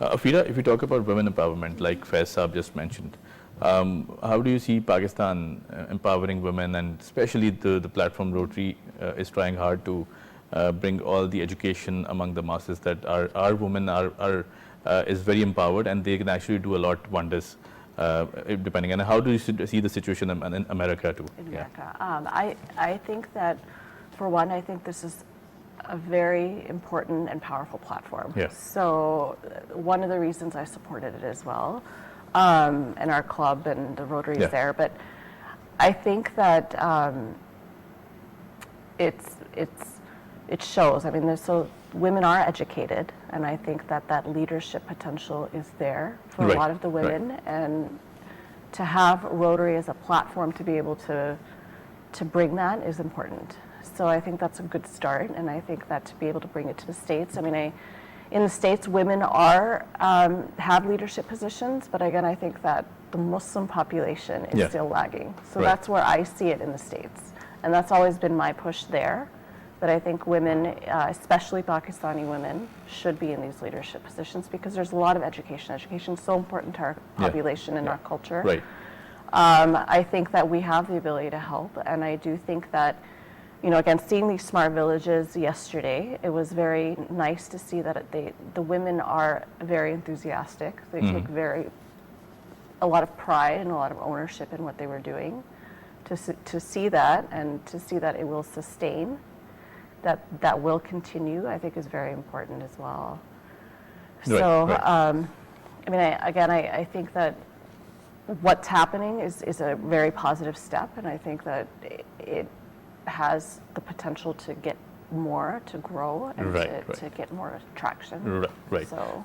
Afira, if you talk about women empowerment, like Faiz Saab just mentioned, how do you see Pakistan empowering women, and especially the platform Rotary is trying hard to bring all the education among the masses that our women is very empowered and they can actually do a lot wonders. Depending on how do you see the situation in America too? In America, I think that for one, I think this is a very important and powerful platform. So one of the reasons I supported it as well, and our club and the Rotary is there, but I think that it shows. I mean, women are educated, and I think that leadership potential is there for a lot of the women, and to have Rotary as a platform to be able to bring that is important. So I think that's a good start, and I think that to be able to bring it to the States, I mean, in the States, women have leadership positions, but again, I think that the Muslim population is still lagging. So that's where I see it in the States, and that's always been my push there. That I think women, especially Pakistani women, should be in these leadership positions because there's a lot of education. Education is so important to our population and our culture. I think that we have the ability to help, and I do think that, again, seeing these smart villages yesterday, it was very nice to see that the women are very enthusiastic. They take a lot of pride and a lot of ownership in what they were doing. To see that and to see that it will sustain, that will continue, I think is very important as well. I mean, I think that what's happening is a very positive step, and I think that it has the potential to get more, to grow, and to get more traction. So,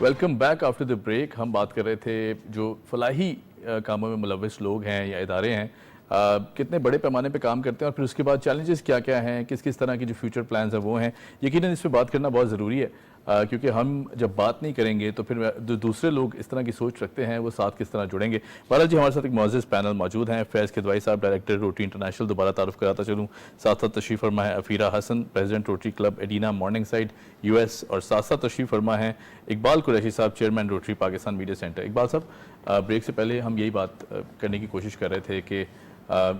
welcome back after the break. ہم بات کر رہے تھے جو فلاحی کاموں میں ملوث لوگ ہیں یا ادارے ہیں کتنے بڑے پیمانے پہ کام کرتے ہیں اور پھر اس کے بعد چیلنجز کیا کیا ہیں, کس کس طرح کی جو فیوچر پلانز ہیں وہ ہیں. یقیناً اس پہ بات کرنا بہت ضروری ہے کیونکہ ہم جب بات نہیں کریں گے تو پھر دوسرے لوگ اس طرح کی سوچ رکھتے ہیں وہ ساتھ کس طرح جڑیں گے. بہرحال جی ہمارے ساتھ ایک معزز پینل موجود ہیں. فیض کدوائی صاحب ڈائریکٹر روٹری انٹرنیشنل, دوبارہ تعارف کراتا چلوں. ساتھ ساتھ تشریف فرما ہے Afira Hasan, president rotary club Edina morning side US, اور ساتھ ساتھ تشریف فرما ہے Iqbal Qureshi sahib, chairman rotary Pakistan media centre. Iqbal صاحب, بریک سے پہلے ہم یہی بات کرنے کی کوشش کر رہے تھے کہ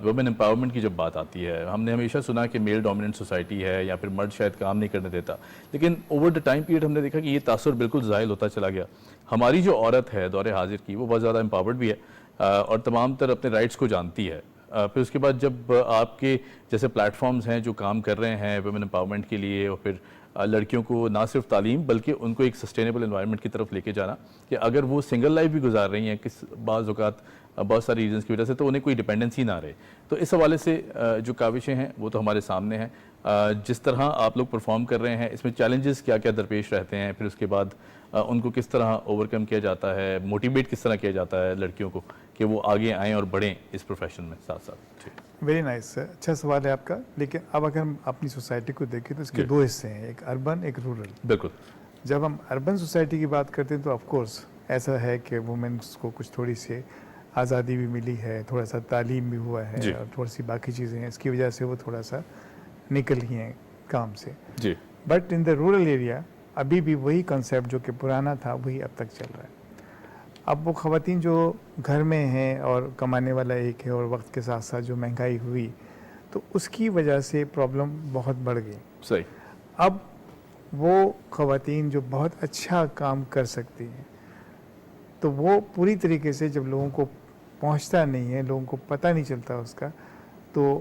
وومن امپاورمنٹ کی جب بات آتی ہے, ہم نے ہمیشہ سنا کہ میل ڈومیننٹ سوسائٹی ہے یا پھر مرد شاید کام نہیں کرنے دیتا, لیکن اوور دا ٹائم پیریڈ ہم نے دیکھا کہ یہ تاثر بالکل زائل ہوتا چلا گیا. ہماری جو عورت ہے دور حاضر کی وہ بہت زیادہ امپاورڈ بھی ہے اور تمام تر اپنے رائٹس کو جانتی ہے. پھر اس کے بعد جب آپ کے جیسے پلیٹ فارمز ہیں جو کام کر رہے ہیں ویمن امپاورمنٹ کے لیے, اور پھر لڑکیوں کو نہ صرف تعلیم بلکہ ان کو ایک سسٹینیبل انوائرمنٹ کی طرف لے کے جانا کہ اگر وہ سنگل لائف بھی گزار رہی ہیں کس بعض اوقات بہت ساری ریزنس کی وجہ سے, تو انہیں کوئی ڈیپینڈنسی نہ رہے. تو اس حوالے سے جو کاوشیں ہیں وہ تو ہمارے سامنے ہیں. جس طرح آپ لوگ پرفارم کر رہے ہیں اس میں چیلنجز کیا کیا درپیش رہتے ہیں, پھر اس کے بعد ان کو کس طرح اوورکم کیا جاتا ہے, موٹیویٹ کس طرح کیا جاتا ہے لڑکیوں کو کہ وہ آگے آئیں اور بڑھیں اس پروفیشن میں ساتھ ساتھ. ویری نائس, اچھا سوال ہے آپ کا. لیکن اب اگر ہم اپنی سوسائٹی کو دیکھیں تو اس کے دو حصے ہیں, ایک اربن ایک رورل. بالکل. جب ہم اربن سوسائٹی کی بات کرتے ہیں تو آف کورس ایسا ہے کہ وومنس کو کچھ تھوڑی سی آزادی بھی ملی ہے, تھوڑا سا تعلیم بھی ہوا ہے اور تھوڑی سی باقی چیزیں ہیں, اس کی وجہ سے وہ تھوڑا سا نکل گئی ہیں کام سے. جی. But in the rural area ابھی بھی وہی کنسیپٹ جو کہ پرانا تھا وہی اب تک چل رہا ہے. اب وہ خواتین جو گھر میں ہیں اور کمانے والا ایک ہے, اور وقت کے ساتھ ساتھ جو مہنگائی ہوئی تو اس کی وجہ سے پرابلم بہت بڑھ گئی. صحیح. اب وہ خواتین جو بہت اچھا کام کر سکتی ہیں تو وہ پوری طریقے سے جب لوگوں کو پہنچتا نہیں ہے, لوگوں کو پتہ نہیں چلتا اس کا, تو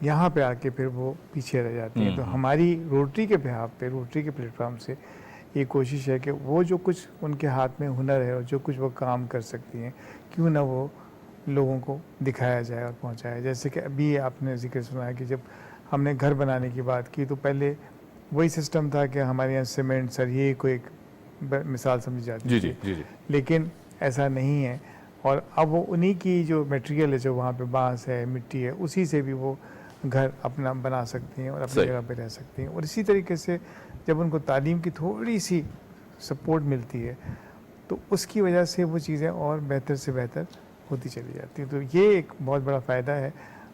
یہاں پہ آ کے پھر وہ پیچھے رہ جاتی ہیں. تو ہماری روٹری کے بہاف پہ, روٹری کے پلیٹ فارم سے یہ کوشش ہے کہ وہ جو کچھ ان کے ہاتھ میں ہنر ہے اور جو کچھ وہ کام کر سکتی ہیں کیوں نہ وہ لوگوں کو دکھایا جائے اور پہنچایا. جیسے کہ ابھی آپ نے ذکر سنا ہے کہ جب ہم نے گھر بنانے کی بات کی تو پہلے وہی سسٹم تھا کہ ہمارے یہاں سیمنٹ سر یہ کوئی ایک مثال سمجھی جاتی تھی, لیکن ایسا نہیں ہے. اور اب وہ انہی کی جو میٹیریل ہے جو وہاں پہ بانس ہے, مٹی ہے, اسی سے بھی وہ گھر اپنا بنا سکتی ہیں اور اپنی جگہ پہ رہ سکتی ہیں. اور اسی طریقے سے جب ان کو تعلیم کی تھوڑی سی سپورٹ ملتی ہے تو اس کی وجہ سے وہ چیزیں اور بہتر سے بہتر ہوتی چلی جاتی ہیں. تو یہ ایک بہت بڑا فائدہ ہے,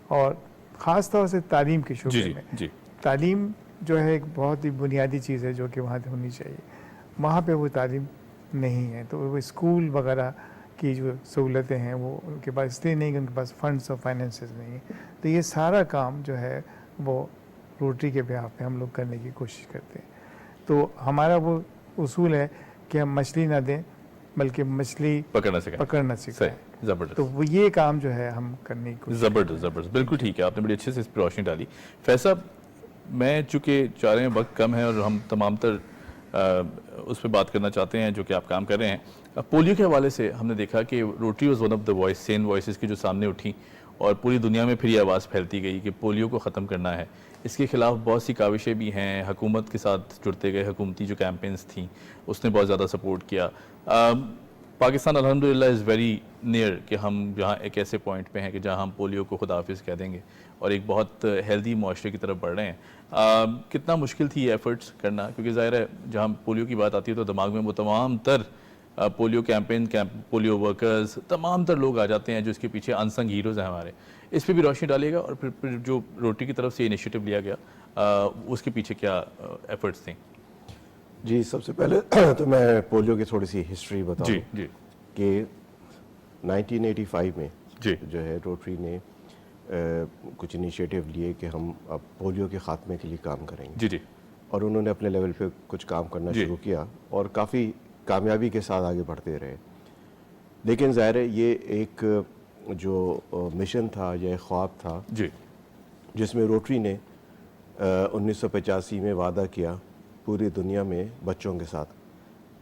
اور خاص طور سے تعلیم کے شعبے میں. تعلیم جو ہے ایک بہت ہی بنیادی چیز ہے جو کہ وہاں ہونی چاہیے. وہاں پہ وہ تعلیم نہیں ہے, تو وہ اسکول وغیرہ کی جو سہولتیں ہیں وہ ان کے پاس اس لیے نہیں کہ ان کے پاس فنڈس اور فائنینسز نہیں ہیں. تو یہ سارا کام جو ہے وہ روٹری کے بہاف پہ ہم لوگ کرنے کی کوشش کرتے ہیں. تو ہمارا وہ اصول ہے کہ ہم مچھلی نہ دیں بلکہ مچھلی پکڑنا سکھائیں. زبردست. تو وہ یہ کام جو ہے ہم کرنے کی کوشش. زبردست. بالکل ٹھیک ہے, آپ نے بڑی اچھے سے اس پہ روشنی ڈالی. فیض صاحب, میں چونکہ چاہ رہے ہیں وقت کم ہے اور ہم تمام تر اس پہ بات کرنا چاہتے ہیں جو کہ آپ کام کر رہے ہیں. پولیو کے حوالے سے ہم نے دیکھا کہ Rotary was one of the voice, sane voices کی جو سامنے اٹھی اور پوری دنیا میں پھر یہ آواز پھیلتی گئی کہ پولیو کو ختم کرنا ہے. اس کے خلاف بہت سی کاوشیں بھی ہیں, حکومت کے ساتھ جڑتے گئے, حکومتی جو کیمپینز تھیں اس نے بہت زیادہ سپورٹ کیا. پاکستان الحمدللہ از ویری نیئر کہ ہم جہاں ایک ایسے پوائنٹ پہ ہیں کہ جہاں ہم پولیو کو خدا حافظ کہہ دیں گے اور ایک بہت ہیلدی معاشرے کی طرف بڑھ رہے ہیں. کتنا مشکل تھی یہ ایفرٹس کرنا, کیونکہ ظاہر ہے جہاں پولیو کی بات آتی ہے تو دماغ میں وہ تمام تر پولیو پولیو ورکرز, تمام تر لوگ آ جاتے ہیں جو اس کے پیچھے انسنگ ہیروز ہیں ہمارے. اس پہ بھی روشنی ڈالیے گا, اور پھر جو روٹری کی طرف سے انیشیٹو لیا گیا اس کے پیچھے کیا ایفرٹس تھیں؟ جی, سب سے پہلے تو میں پولیو کی تھوڑی سی ہسٹری بتاؤں کہ 1985 میں جو ہے روٹری نے کچھ انیشیٹو لیے کہ ہم اب پولیو کے خاتمے کے لیے کام کریں گے. اور انہوں نے اپنے لیول پہ کچھ کام کرنا شروع کیا اور کافی کامیابی کے ساتھ آگے بڑھتے رہے. لیکن ظاہر ہے یہ ایک جو مشن تھا یا ایک خواب تھا جس میں روٹری نے 1985 میں وعدہ کیا پوری دنیا میں بچوں کے ساتھ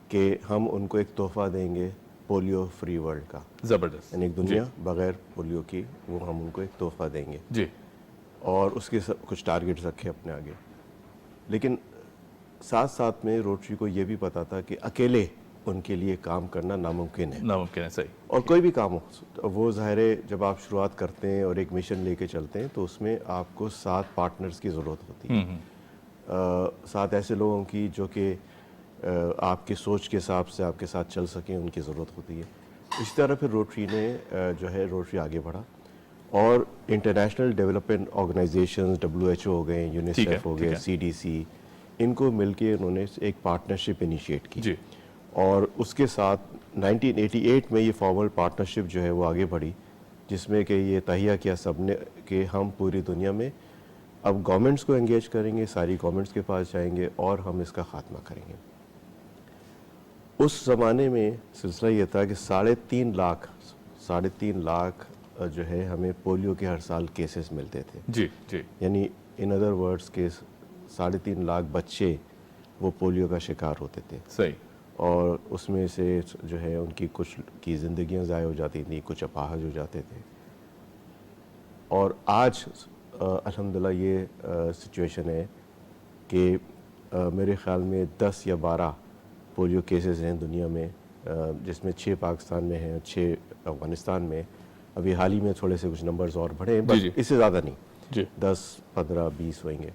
کہ ہم ان کو ایک تحفہ دیں گے پولیو فری ورلڈ کا. زبردست. یعنی ایک دنیا بغیر پولیو کی, وہ ہم ان کو ایک تحفہ دیں گے. اور اس کے کچھ ٹارگیٹس رکھے اپنے آگے. لیکن ساتھ ساتھ میں روٹری کو یہ بھی پتا تھا کہ اکیلے ان کے لیے کام کرنا ناممکن ہے. ناممکن ہے, صحیح. اور کوئی بھی کام ہو وہ ظاہر ہے جب آپ شروعات کرتے ہیں اور ایک مشن لے کے چلتے ہیں تو اس میں آپ کو 7 پارٹنرز کی ضرورت ہوتی ہے, 7 ایسے لوگوں کی جو کہ آپ کی سوچ کے حساب سے آپ کے ساتھ چل سکیں, ان کی ضرورت ہوتی ہے. اسی طرح پھر روٹری نے جو ہے روٹری آگے بڑھا اور انٹرنیشنل ڈیولپمنٹ آرگنائزیشنز WHO ہو گئے, یونیسیف ہو گئے, CDC, ان کو مل کے انہوں نے ایک پارٹنرشپ انیشیٹ کی. جی. اور اس کے ساتھ 1988 میں یہ فارمل پارٹنرشپ جو ہے وہ آگے بڑھی, جس میں کہ یہ تہیہ کیا سب نے کہ ہم پوری دنیا میں اب گورنمنٹس کو انگیج کریں گے, ساری گورنمنٹس کے پاس جائیں گے اور ہم اس کا خاتمہ کریں گے. اس زمانے میں سلسلہ یہ تھا کہ 3.5 لاکھ جو ہے ہمیں پولیو کے ہر سال کیسز ملتے تھے. جی جی. یعنی ان ادر ورڈز کے 3.5 لاکھ بچے وہ پولیو کا شکار ہوتے تھے. صحیح. اور اس میں سے جو ہے ان کی کچھ کی زندگیاں ضائع ہو جاتی تھیں, کچھ اپاہج ہو جاتے تھے. اور آج الحمدللہ یہ سچویشن ہے کہ میرے خیال میں 10 یا 12 پولیو کیسز ہیں دنیا میں, جس میں 6 پاکستان میں ہیں, 6 افغانستان میں. ابھی حال ہی میں تھوڑے سے کچھ نمبرز اور بڑھے ہیں, بس اس سے زیادہ نہیں. جی. 10 15 20 ہوئیں گے.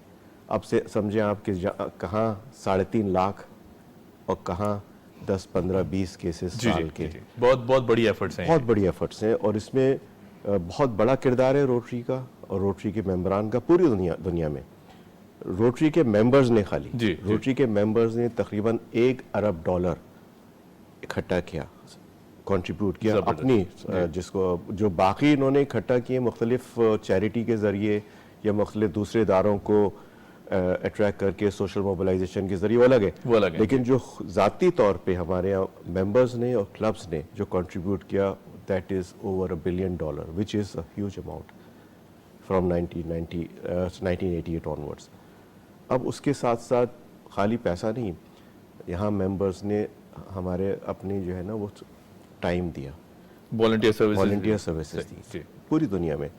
اب سے سمجھیں آپ کہ کہاں 3.5 لاکھ اور کہاں 10 15 20 کیسز سال کے. بہت بڑی ایفرٹس ہیں, بہت بڑی ایفرٹس ہیں. اور اس میں بہت بڑا کردار ہے روٹری کا اور روٹری کے ممبران کا پوری دنیا میں. روٹری کے ممبرز نے روٹری کے ممبرز نے تقریباً $1 ارب اکٹھا کیا, کنٹریبیوٹ کیا اپنی, جس کو جو باقی انہوں نے اکٹھا کیے مختلف چیریٹی کے ذریعے یا مختلف دوسرے اداروں کو اٹریکٹ کر کے سوشل موبلائزیشن کے ذریعے وہ الگ ہے. لیکن جو ذاتی طور پہ ہمارے یہاں ممبرز نے اور کلبز نے جو کنٹریبیوٹ کیا, that is over $1 billion, which is a huge amount from 1988 onwards. اب اس کے ساتھ ساتھ خالی پیسہ نہیں, یہاں ممبرز نے ہمارے اپنی جو ہے نا وہ ٹائم دیا, والنٹیئر سروسز دی پوری دنیا میں.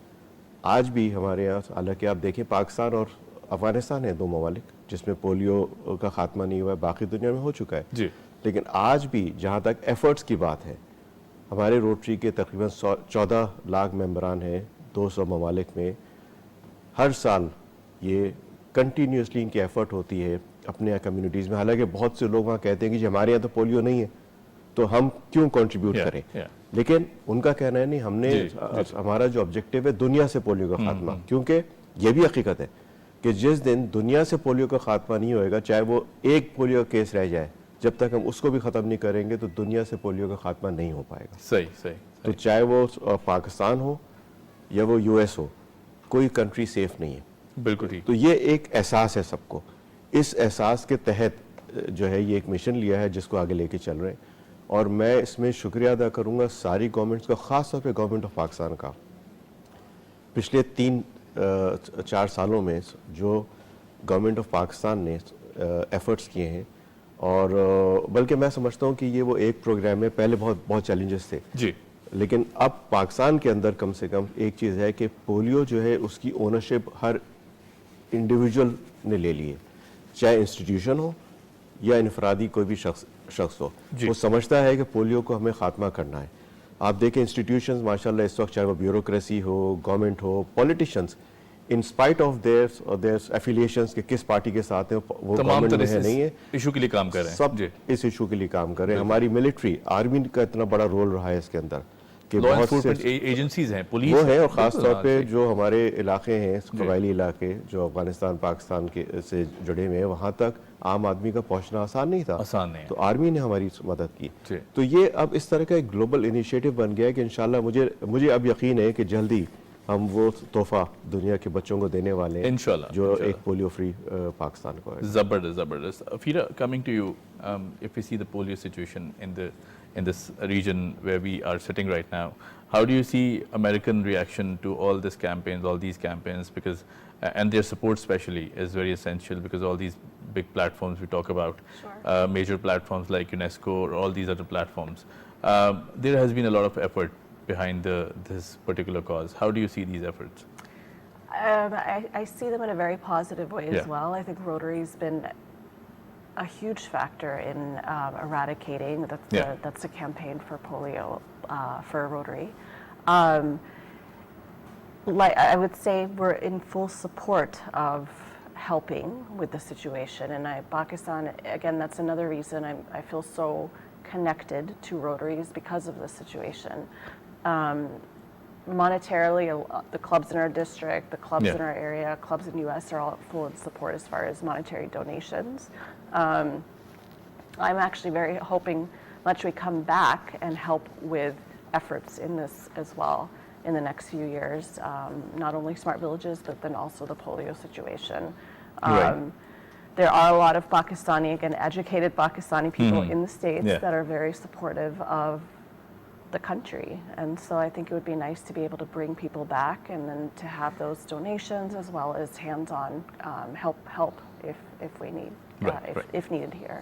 آج بھی ہمارے یہاں, حالانکہ آپ دیکھیں پاکستان اور افغانستان ہیں 2 ممالک جس میں پولیو کا خاتمہ نہیں ہوا ہے, باقی دنیا میں ہو چکا ہے. لیکن آج بھی جہاں تک ایفرٹس کی بات ہے, ہمارے روٹری کے تقریباً 14 لاکھ ممبران ہیں 200 ممالک میں. ہر سال یہ کنٹینیوسلی ان کی ایفرٹ ہوتی ہے اپنے کمیونٹیز میں. حالانکہ بہت سے لوگ وہاں کہتے ہیں کہ جی ہمارے یہاں تو پولیو نہیں ہے تو ہم کیوں کنٹریبیوٹ کریں, لیکن ان کا کہنا ہے نہیں, ہم نے ہمارا جو آبجیکٹو ہے دنیا سے پولیو کا خاتمہ, کیونکہ یہ بھی حقیقت ہے کہ جس دن دنیا سے پولیو کا خاتمہ نہیں ہوئے گا, چاہے وہ ایک پولیو کا کیس رہ جائے, جب تک ہم اس کو بھی ختم نہیں کریں گے تو دنیا سے پولیو کا خاتمہ نہیں ہو پائے گا. صحیح. تو چاہے وہ پاکستان ہو یا وہ US ہو, کوئی کنٹری سیف نہیں ہے. بالکل ٹھیک. تو یہ ایک احساس ہے سب کو. اس احساس کے تحت جو ہے یہ ایک مشن لیا ہے جس کو آگے لے کے چل رہے ہیں. اور میں اس میں شکریہ ادا کروں گا ساری گورنمنٹس کا, خاص طور پہ گورنمنٹ آف پاکستان کا. پچھلے 3-4 سالوں میں جو گورنمنٹ آف پاکستان نے ایفرٹس کیے ہیں, اور بلکہ میں سمجھتا ہوں کہ یہ وہ ایک پروگرام ہے, پہلے بہت چیلنجز تھے جی, لیکن اب پاکستان کے اندر کم سے کم ایک چیز ہے کہ پولیو جو ہے اس کی اونرشپ ہر انڈیویجول نے لے لی ہے, چاہے انسٹیٹیوشن ہو یا انفرادی کوئی بھی شخص ہو. وہ سمجھتا ہے کہ پولیو کو ہمیں خاتمہ کرنا ہے. آپ دیکھیں انسٹیٹیوشنز ماشاءاللہ اس وقت, چاہے وہ بیوروکریسی ہو, گورنمنٹ ہو, politicians, in spite of their affiliations کہ کس پارٹی کے ساتھ ہیں, وہ گورنمنٹ میں نہیں ہے, ایشو کے لیے کام کر رہے ہیں, سب اس ایشو کے لیے کام کر رہے ہیں. ہماری ملٹری آرمی کا اتنا بڑا رول رہا ہے اس کے اندر کہ بہت سے ایجنسیز ہیں, پولیس وہ ہیں, اور خاص طور پہ جو ہمارے علاقے ہیں قبائلی علاقے جو افغانستان پاکستان کے سے جڑے ہوئے ہیں, وہاں تک عام آدمی کا پہنچنا آسان نہیں تھا, تو آرمی نے ہماری مدد کی. تو یہ اب اس طرح کا ایک گلوبل انیشیٹو بن گیا ہے کہ انشاءاللہ مجھے اب یقین ہے کہ جلدی ہم وہ تحفہ دنیا کے بچوں کو دینے والے ہیں انشاءاللہ, جو ایک پولیو فری پاکستان کو ہے. زبردست. Fira, coming to you, if we see the polio situation in this region where we are sitting right now, how do you see American reaction to all these campaigns, because and their support especially is very essential, because all these big platforms we talk about, major platforms like UNESCO or all these other platforms, there has been a lot of effort behind this particular cause. How do you see these efforts? I see them in a very positive way as well. I think Rotary's been a huge factor in eradicating. That's a campaign for polio for Rotary. Like I would say, we're in full support of helping with the situation, and Pakistan, again, that's another reason I feel so connected to Rotaries because of the situation. Monetarily, the clubs in our district, the clubs in our area, clubs in the U.S. are all full in support as far as monetary donations. I'm actually very hoping much we come back and help with efforts in this as well in the next few years, not only Smart Villages, but then also the polio situation. There are a lot of Pakistani, again, educated Pakistani people in the States that are very supportive of the country. And so I think it would be nice to be able to bring people back and then to have those donations as well as hands-on help if we need, if needed here.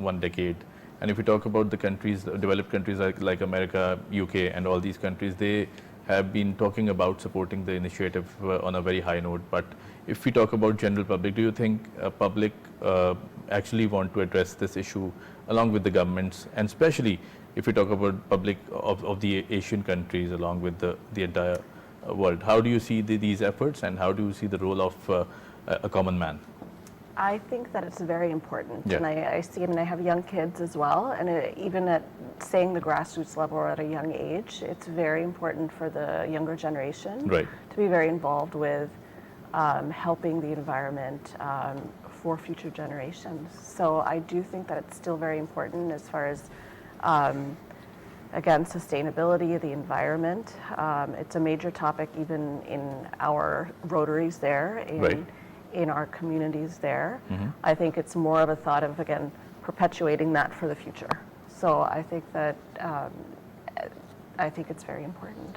1 decade, and if you talk about the countries, developed countries like America, UK and all these countries, they have been talking about supporting the initiative on a very high note. But if we talk about general public, do you think public actually want to address this issue along with the governments, and especially if we talk about public of the Asian countries along with the entire world? How do you see these efforts, and how do you see the role of a common man? I think that it's very important, and I see it, and I have young kids as well, and even at saying the grassroots level or at a young age, it's very important for the younger generation to be very involved with helping the environment for future generations. So I do think that it's still very important as far as again, sustainability of the environment. It's a major topic even in our rotaries there, in our communities there. I think it's more of a thought of, again, perpetuating that for the future. So I think that I think it's very important.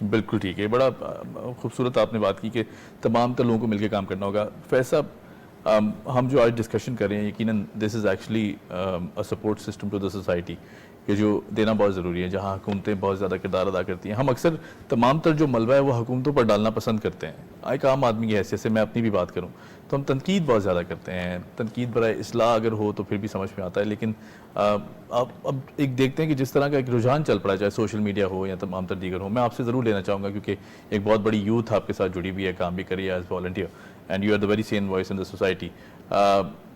بالکل ٹھیک ہے. بڑا خوبصورت آپ نے بات کی کہ تمام تر لوگوں کو مل کے کام کرنا ہوگا. فیض صاحب, ہم جو آج ڈسکشن کر رہے ہیں یقیناً this is actually a support system to the society کہ جو دینا بہت ضروری ہے, جہاں حکومتیں بہت زیادہ کردار ادا کرتی ہیں. ہم اکثر تمام تر جو ملبہ ہے وہ حکومتوں پر ڈالنا پسند کرتے ہیں. ایک عام آدمی کی حیثیت سے میں اپنی بھی بات کروں تو ہم تنقید بہت زیادہ کرتے ہیں. تنقید برائے اصلاح اگر ہو تو پھر بھی سمجھ میں آتا ہے, لیکن آپ اب ایک دیکھتے ہیں کہ جس طرح کا ایک رجحان چل پڑا ہے, چاہے سوشل میڈیا ہو یا تمام تر دیگر ہو. میں آپ سے ضرور لینا چاہوں گا کیونکہ ایک بہت بڑی یوتھ آپ کے ساتھ جڑی ہوئی ہے, کام بھی کری ہے as volunteer, and you are the very sane voice in the society.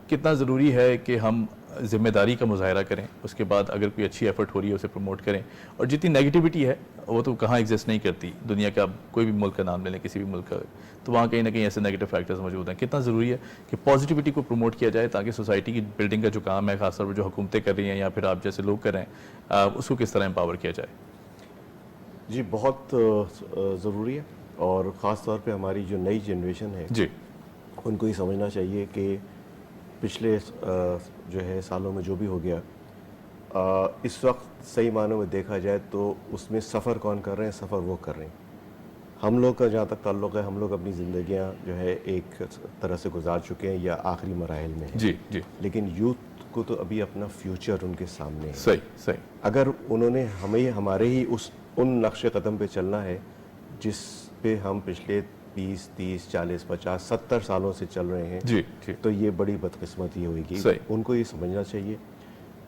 کتنا ضروری ہے کہ ہم ذمہ داری کا مظاہرہ کریں, اس کے بعد اگر کوئی اچھی ایفرٹ ہو رہی ہے اسے پروموٹ کریں, اور جتنی نیگیٹیوٹی ہے وہ تو کہاں ایگزسٹ نہیں کرتی. دنیا کا کوئی بھی ملک کا نام لے لیں, کسی بھی ملک کا, تو وہاں کہیں نہ کہیں ایسے نیگیٹو فیکٹرز موجود ہیں. کتنا ضروری ہے کہ پازیٹیوٹی کو پروموٹ کیا جائے تاکہ سوسائٹی کی بلڈنگ کا جو کام ہے, خاص طور پر جو حکومتیں کر رہی ہیں یا پھر آپ جیسے لوگ کر رہے ہیں, اس کو کس طرح امپاور کیا جائے؟ جی بہت ضروری ہے, اور خاص طور پہ ہماری جو نئی جنریشن ہے جی, ان کو یہ سمجھنا چاہیے کہ پچھلے جو ہے سالوں میں جو بھی ہو گیا, اس وقت صحیح معنوں میں دیکھا جائے تو اس میں سفر کون کر رہے ہیں, سفر وہ کر رہے ہیں. ہم لوگ کا جہاں تک تعلق ہے, ہم لوگ اپنی زندگیاں جو ہے ایک طرح سے گزار چکے ہیں یا آخری مراحل میں ہیں. جی جی, لیکن یوتھ کو تو ابھی اپنا فیوچر ان کے سامنے ہے. صحیح. اگر انہوں نے ہمارے ہی ان نقش قدم پہ چلنا ہے جس پہ ہم پچھلے 20, 30, 40, 50, 70 سالوں سے چل رہے ہیں, جی, تو یہ بڑی بدقسمتی ہوئے گی. صحیح. ان کو یہ سمجھنا چاہیے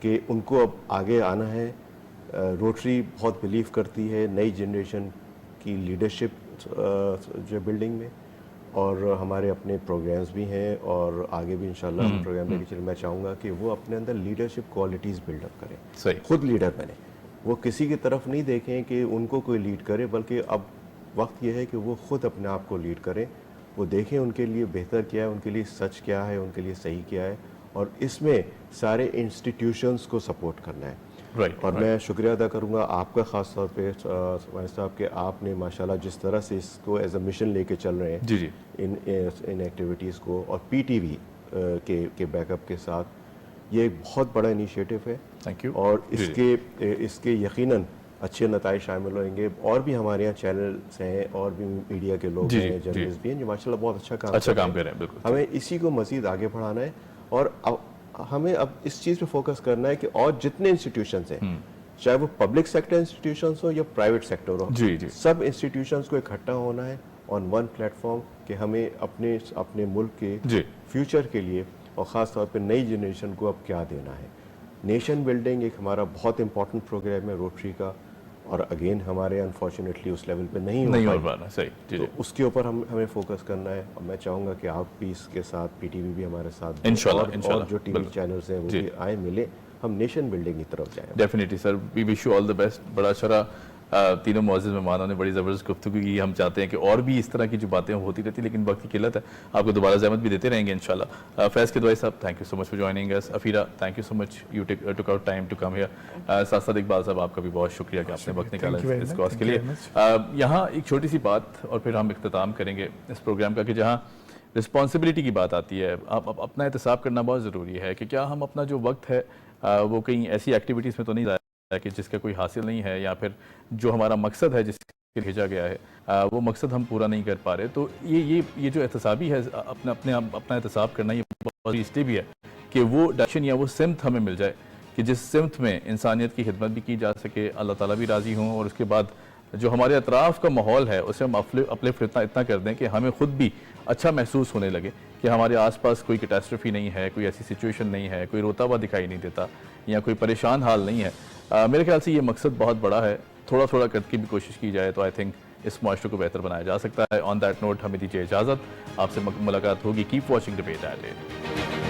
کہ ان کو اب آگے آنا ہے. روٹری بہت بلیو کرتی ہے نئی جنریشن کی لیڈرشپ جو بلڈنگ میں, اور ہمارے اپنے پروگرامز بھی ہیں اور آگے بھی انشاءاللہ ہم پروگرام لے کے چلیں. میں چاہوں گا کہ وہ اپنے اندر لیڈرشپ کوالٹیز بلڈ اپ کریں, صحیح, خود لیڈر بنیں. وہ کسی کی طرف نہیں دیکھیں کہ ان کو کوئی لیڈ کرے, بلکہ اب وقت یہ ہے کہ وہ خود اپنے آپ کو لیڈ کریں. وہ دیکھیں ان کے لیے بہتر کیا ہے, ان کے لیے سچ کیا ہے, ان کے لیے صحیح کیا ہے, اور اس میں سارے انسٹیٹیوشنز کو سپورٹ کرنا ہے. اور میں شکریہ ادا کروں گا آپ کا خاص طور پہ ماہر صاحب کہ آپ نے ماشاءاللہ جس طرح سے اس کو ایز اے مشن لے کے چل رہے ہیں جی, ان ایکٹیویٹیز کو, اور پی ٹی وی کے بیک اپ کے ساتھ, یہ ایک بہت بڑا انیشیٹو ہے. Thank you. اور اس کے یقیناً اچھے نتائج شامل ہوئیں گے. اور بھی ہمارے یہاں چینلز ہیں اور بھی میڈیا کے لوگ ہیں, جرنلسٹ بھی ہیں جو ماشاءاللہ بہت اچھا کام کر رہے ہیں. بالکل, ہمیں اسی کو مزید آگے بڑھانا ہے, اور ہمیں اب اس چیز پہ فوکس کرنا ہے کہ اور جتنے انسٹیٹیوشنز ہیں, چاہے وہ پبلک سیکٹر انسٹیٹیوشنز ہو یا پرائیویٹ سیکٹر ہو, سب انسٹیٹیوشنز کو اکٹھا ہونا ہے آن ون پلیٹ فارم کہ ہمیں اپنے ملک کے فیوچر کے لیے, اور خاص طور پہ نئی جنریشن کو اب کیا دینا ہے. نیشن بلڈنگ ایک ہمارا بہت امپورٹنٹ پروگرام ہے روٹری کا, اور اگین ہمارے انفارچونیٹلی اس لیول پہ نہیں ہو پانا. صحیح, تو اس کے اوپر ہمیں فوکس کرنا ہے. اور میں چاہوں گا کہ آپ بھی اس کے ساتھ, پی ٹی وی بھی ہمارے ساتھ, اور جو ٹی وی چینلز ہیں وہ بھی آئیں, ملیں, ہم نیشن بلڈنگ کی طرف جائیں. Definitely sir, we wish you all the best. بڑا اچھا رہا, تینوں معزز مہمانوں نے بڑی زبردست گفتگو کی. ہم چاہتے ہیں کہ اور بھی اس طرح کی جو باتیں ہوتی رہتی, لیکن وقت کی قلت ہے. آپ کو دوبارہ زحمت بھی دیتے رہیں گے انشاءاللہ. Faiz Kidwai sahib, thank you so much for joining us. Afira, thank you so much, you took out time to come here. ساتھ ساتھ اقبال صاحب, آپ کا بھی بہت شکریہ کہ آپ نے وقت نکالا اس کاز کے لیے. یہاں ایک چھوٹی سی بات اور پھر ہم اختتام کریں گے اس پروگرام کا, کہ جہاں رسپانسبلٹی کی بات آتی ہے, اپنا احتساب کرنا بہت ضروری ہے کہ کیا ہم اپنا جو وقت ہے وہ کہیں ایسی ایکٹیویٹیز میں تو نہیں ضائع کہ جس کا کوئی حاصل نہیں ہے, یا پھر جو ہمارا مقصد ہے جس کے بھیجا گیا ہے وہ مقصد ہم پورا نہیں کر پا رہے. تو یہ جو احتسابی ہے, اپنا احتساب کرنا, یہ بہت اس لیے بھی ہے کہ وہ ڈائریکشن یا وہ سمت ہمیں مل جائے کہ جس سمت میں انسانیت کی خدمت بھی کی جا سکے, اللہ تعالیٰ بھی راضی ہوں, اور اس کے بعد جو ہمارے اطراف کا ماحول ہے اسے ہم اپلفٹ اتنا کر دیں کہ ہمیں خود بھی اچھا محسوس ہونے لگے کہ ہمارے آس پاس کوئی کیٹاسٹرفی نہیں ہے, کوئی ایسی سچویشن نہیں ہے, کوئی روتا ہوا دکھائی نہیں دیتا, یا کوئی پریشان حال نہیں ہے. میرے خیال سے یہ مقصد بہت بڑا ہے. تھوڑا تھوڑا کر کے بھی کوشش کی جائے تو آئی تھنک اس معاشرے کو بہتر بنایا جا سکتا ہے. آن دیٹ نوٹ ہمیں دیجیے اجازت, آپ سے ملاقات ہوگی. Keep watching debate at 8.